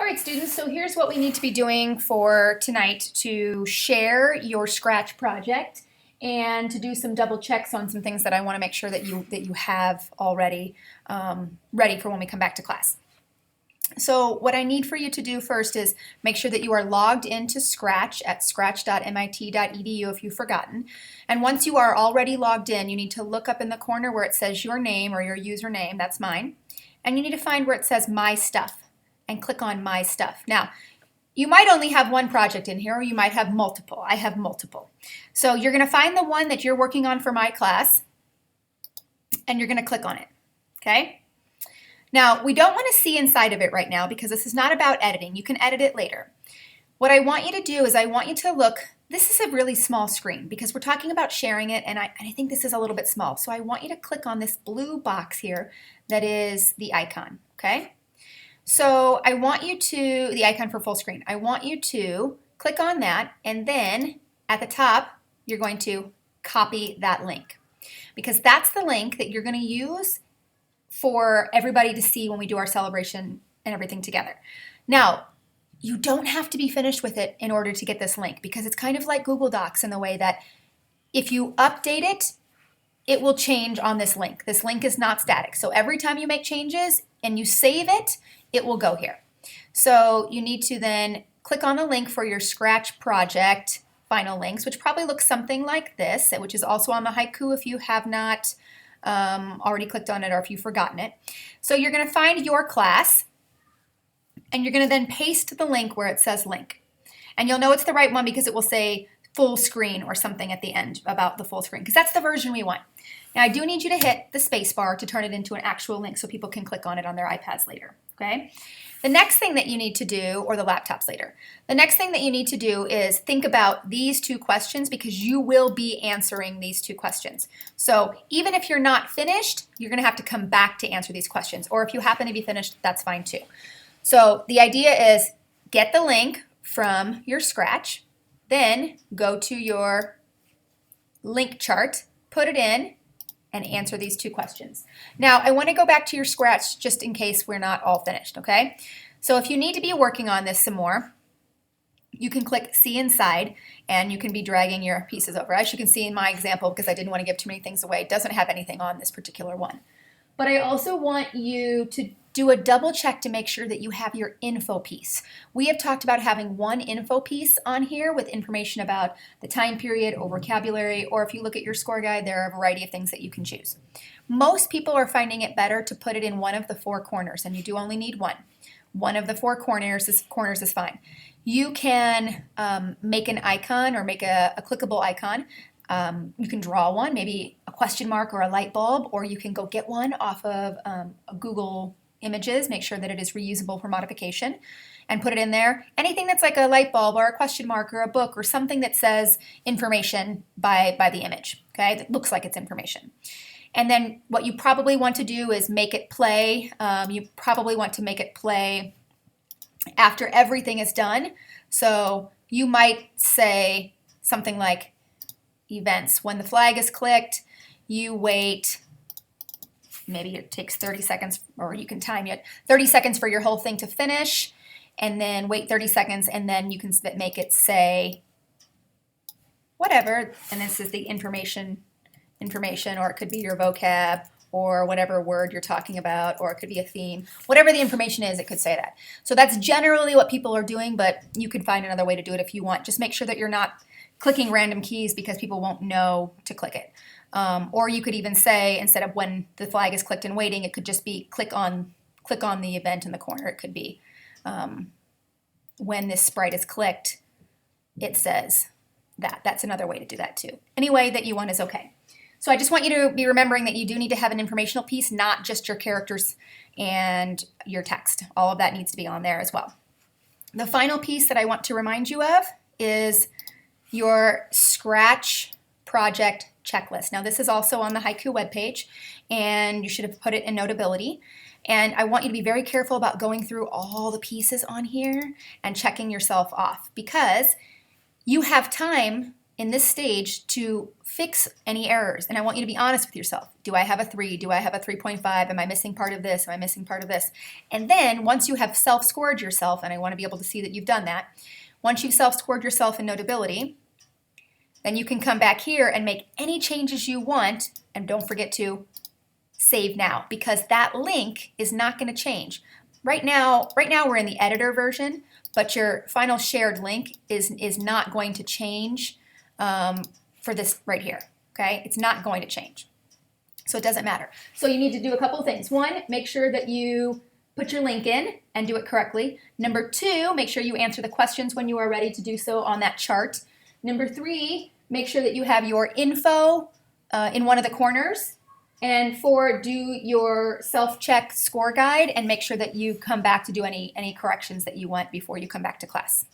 All right, students, so here's what we need to be doing for tonight to share your Scratch project and to do some double checks on some things that I want to make sure that you have already ready for when we come back to class. So what I need for you to do first is make sure that you are logged into Scratch at scratch.mit.edu if you've forgotten. And once you are already logged in, you need to look up in the corner where it says your name or your username, that's mine, and you need to find where it says My Stuff and click on My Stuff. Now, you might only have one project in here or you might have multiple. I have multiple. So you're going to find the one that you're working on for my class and you're going to click on it, okay? Now, we don't want to see inside of it right now because this is not about editing. You can edit it later. What I want you to do is I want you to look, this is a really small screen because we're talking about sharing it and I think this is a little bit small. So I want you to click on this blue box here that is the icon, okay? So I want you to, the icon for full screen, I want you to click on that and then at the top you're going to copy that link because that's the link that you're going to use for everybody to see when we do our celebration and everything together. Now, you don't have to be finished with it in order to get this link because it's kind of like Google Docs in the way that if you update it, it will change on this link. This link is not static. So every time you make changes and you save it, it will go here. So you need to then click on the link for your Scratch project final links, which probably looks something like this, which is also on the haiku if you have not already clicked on it or if you've forgotten it. So you're going to find your class and you're going to then paste the link where it says link. And you'll know it's the right one because it will say full screen or something at the end about the full screen because that's the version we want. Now I do need you to hit the space bar to turn it into an actual link so people can click on it on their iPads later, okay? The next thing that you need to do, or the laptops later, the next thing that you need to do is think about these two questions because you will be answering these two questions. So even if you're not finished, you're gonna have to come back to answer these questions, or if you happen to be finished, that's fine too. So the idea is get the link from your Scratch, then go to your link chart, put it in, and answer these two questions. Now, I want to go back to your Scratch just in case we're not all finished, okay? So if you need to be working on this some more, you can click See Inside, and you can be dragging your pieces over. As you can see in my example, because I didn't want to give too many things away, it doesn't have anything on this particular one. But I also want you to do a double check to make sure that you have your info piece. We have talked about having one info piece on here with information about the time period or vocabulary, or if you look at your score guide, there are a variety of things that you can choose. Most people are finding it better to put it in one of the four corners, and you do only need one. One of the four corners is fine. You can make an icon or make a clickable icon. You can draw one, maybe a question mark or a light bulb, or you can go get one off of Google Images, make sure that it is reusable for modification, and put it in there. Anything that's like a light bulb or a question mark or a book or something that says information by the image, okay, that looks like it's information. And then what you probably want to do is make it play. You probably want to make it play after everything is done. So you might say something like events. When the flag is clicked, you wait, maybe it takes 30 seconds, or you can time it, 30 seconds for your whole thing to finish, and then wait 30 seconds, and then you can make it say whatever, and this is the information, or it could be your vocab, or whatever word you're talking about, or it could be a theme. Whatever the information is, it could say that. So that's generally what people are doing, but you could find another way to do it if you want. Just make sure that you're not clicking random keys because people won't know to click it. Or you could even say, instead of when the flag is clicked and waiting, it could just be click on the event in the corner. It could be when this sprite is clicked, it says that. That's another way to do that too. Any way that you want is okay. So I just want you to be remembering that you do need to have an informational piece, not just your characters and your text. All of that needs to be on there as well. The final piece that I want to remind you of is your Scratch project checklist. Now this is also on the Haiku webpage, and you should have put it in Notability. And I want you to be very careful about going through all the pieces on here and checking yourself off because you have time in this stage to fix any errors. And I want you to be honest with yourself. Do I have a 3? Do I have a 3.5? Am I missing part of this? Am I missing part of this? And then once you have self-scored yourself, and I want to be able to see that you've done that, once you've self-scored yourself in Notability, then you can come back here and make any changes you want, and don't forget to save now, because that link is not going to change. Right now we're in the editor version, but your final shared link is not going to change for this right here, okay? It's not going to change. So it doesn't matter. So you need to do a couple of things. One, make sure that you put your link in and do it correctly. Number 2, make sure you answer the questions when you are ready to do so on that chart. Number 3, make sure that you have your info in one of the corners. And 4, do your self-check score guide and make sure that you come back to do any corrections that you want before you come back to class.